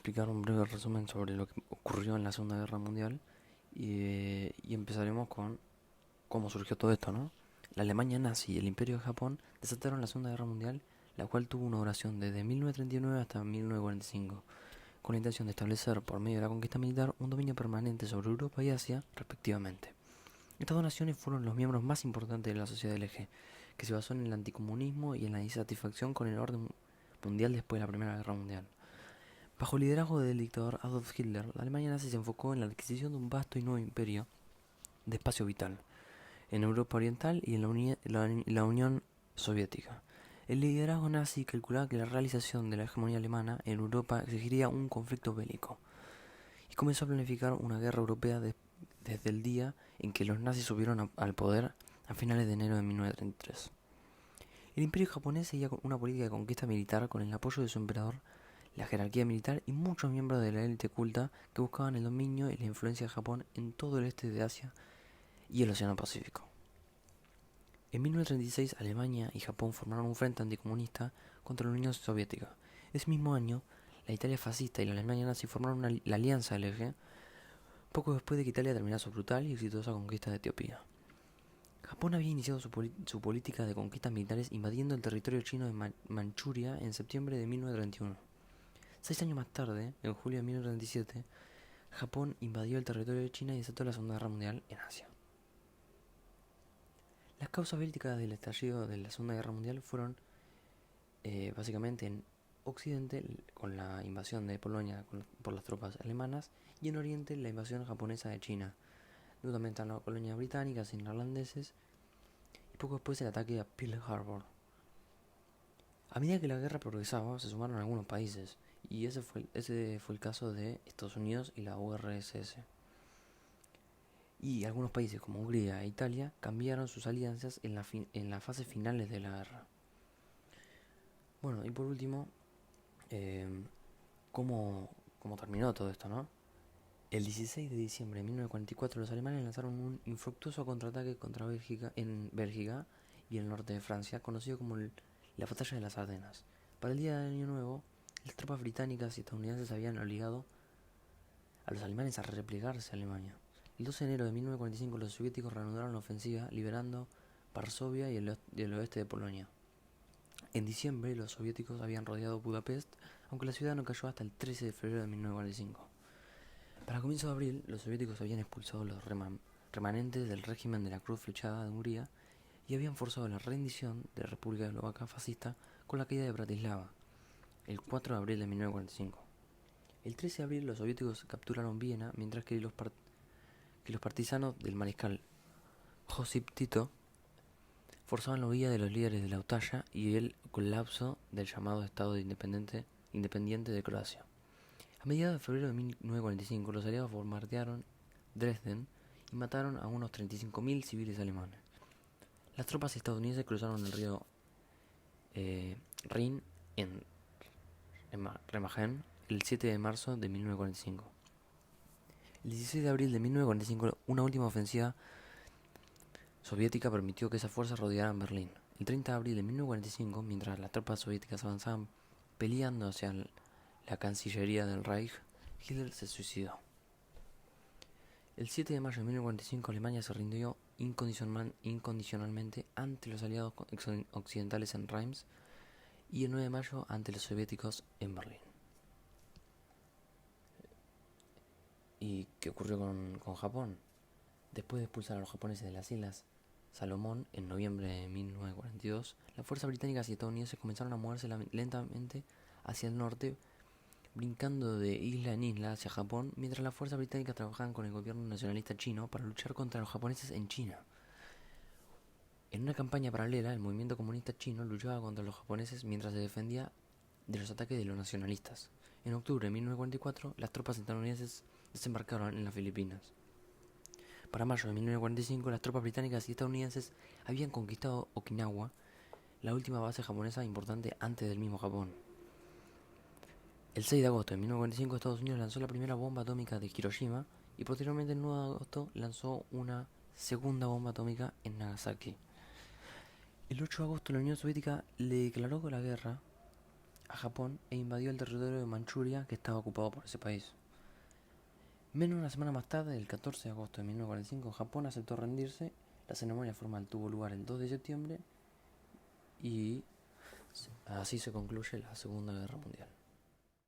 explicar un breve resumen sobre lo que ocurrió en la Segunda Guerra Mundial y empezaremos con cómo surgió todo esto, ¿no? La Alemania nazi y el Imperio de Japón desataron la Segunda Guerra Mundial, la cual tuvo una duración desde 1939 hasta 1945, con la intención de establecer, por medio de la conquista militar, un dominio permanente sobre Europa y Asia, respectivamente. Estas dos naciones fueron los miembros más importantes de la Sociedad del Eje, que se basó en el anticomunismo y en la insatisfacción con el orden mundial después de la Primera Guerra Mundial. Bajo el liderazgo del dictador Adolf Hitler, la Alemania nazi se enfocó en la adquisición de un vasto y nuevo imperio de espacio vital en Europa Oriental y en la Unión Soviética. El liderazgo nazi calculaba que la realización de la hegemonía alemana en Europa exigiría un conflicto bélico y comenzó a planificar una guerra europea desde el día en que los nazis subieron al poder a finales de enero de 1933. El imperio japonés seguía una política de conquista militar con el apoyo de su emperador, la jerarquía militar y muchos miembros de la élite culta que buscaban el dominio y la influencia de Japón en todo el este de Asia y el Océano Pacífico. En 1936 Alemania y Japón formaron un frente anticomunista contra la Unión Soviética. Ese mismo año, la Italia fascista y la Alemania nazi formaron la Alianza del Eje, poco después de que Italia terminara su brutal y exitosa conquista de Etiopía. Japón había iniciado su política de conquistas militares invadiendo el territorio chino de Manchuria en septiembre de 1931. 6 años más tarde, en julio de 1937, Japón invadió el territorio de China y desató la Segunda Guerra Mundial en Asia. Las causas bélicas del estallido de la Segunda Guerra Mundial fueron básicamente en Occidente con la invasión de Polonia por las tropas alemanas y en Oriente la invasión japonesa de China. Luego también están las colonias británicas y neerlandeses y poco después el ataque a Pearl Harbor. A medida que la guerra progresaba se sumaron algunos países y ese fue el caso de Estados Unidos y la URSS. Y algunos países como Hungría e Italia cambiaron sus alianzas en las fases finales de la guerra. Bueno, y por último, eh, ¿cómo terminó todo esto, no? El 16 de diciembre de 1944 los alemanes lanzaron un infructuoso contraataque contra Bélgica en Bélgica y el norte de Francia, conocido como la Batalla de las Ardenas. Para el día de Año Nuevo, las tropas británicas y estadounidenses habían obligado a los alemanes a replegarse a Alemania. El 12 de enero de 1945 los soviéticos reanudaron la ofensiva, liberando Varsovia y el oeste de Polonia. En diciembre los soviéticos habían rodeado Budapest, aunque la ciudad no cayó hasta el 13 de febrero de 1945. Para comienzo de abril, los soviéticos habían expulsado los remanentes del régimen de la Cruz Flechada de Hungría y habían forzado la rendición de la República Eslovaca fascista con la caída de Bratislava, el 4 de abril de 1945. El 13 de abril los soviéticos capturaron Viena, mientras que los partisanos del mariscal Josip Tito forzaban la huida de los líderes de la Utalla y el colapso del llamado Estado Independiente de Croacia. A mediados de febrero de 1945 los aliados bombardearon Dresden y mataron a unos 35.000 civiles alemanes. Las tropas estadounidenses cruzaron el río Rin en Remagen el 7 de marzo de 1945. El 16 de abril de 1945 una última ofensiva soviética permitió que esas fuerzas rodearan Berlín. El 30 de abril de 1945, mientras las tropas soviéticas avanzaban peleando hacia la Cancillería del Reich, Hitler se suicidó. El 7 de mayo de 1945 Alemania se rindió incondicionalmente ante los aliados occidentales en Reims y el 9 de mayo ante los soviéticos en Berlín. ¿Y qué ocurrió con Japón? Después de expulsar a los japoneses de las islas Salomón en noviembre de 1942, las fuerzas británicas y estadounidenses comenzaron a moverse lentamente hacia el norte, brincando de isla en isla hacia Japón, mientras las fuerzas británicas trabajaban con el gobierno nacionalista chino para luchar contra los japoneses en China. En una campaña paralela, el movimiento comunista chino luchaba contra los japoneses mientras se defendía de los ataques de los nacionalistas. En octubre de 1944, las tropas estadounidenses desembarcaron en las Filipinas. Para mayo de 1945, las tropas británicas y estadounidenses habían conquistado Okinawa, la última base japonesa importante antes del mismo Japón. El 6 de agosto de 1945, Estados Unidos lanzó la primera bomba atómica de Hiroshima y posteriormente el 9 de agosto lanzó una segunda bomba atómica en Nagasaki. El 8 de agosto la Unión Soviética le declaró la guerra a Japón e invadió el territorio de Manchuria que estaba ocupado por ese país. Menos de una semana más tarde, el 14 de agosto de 1945, Japón aceptó rendirse. La ceremonia formal tuvo lugar el 2 de septiembre y así se concluye la Segunda Guerra Mundial.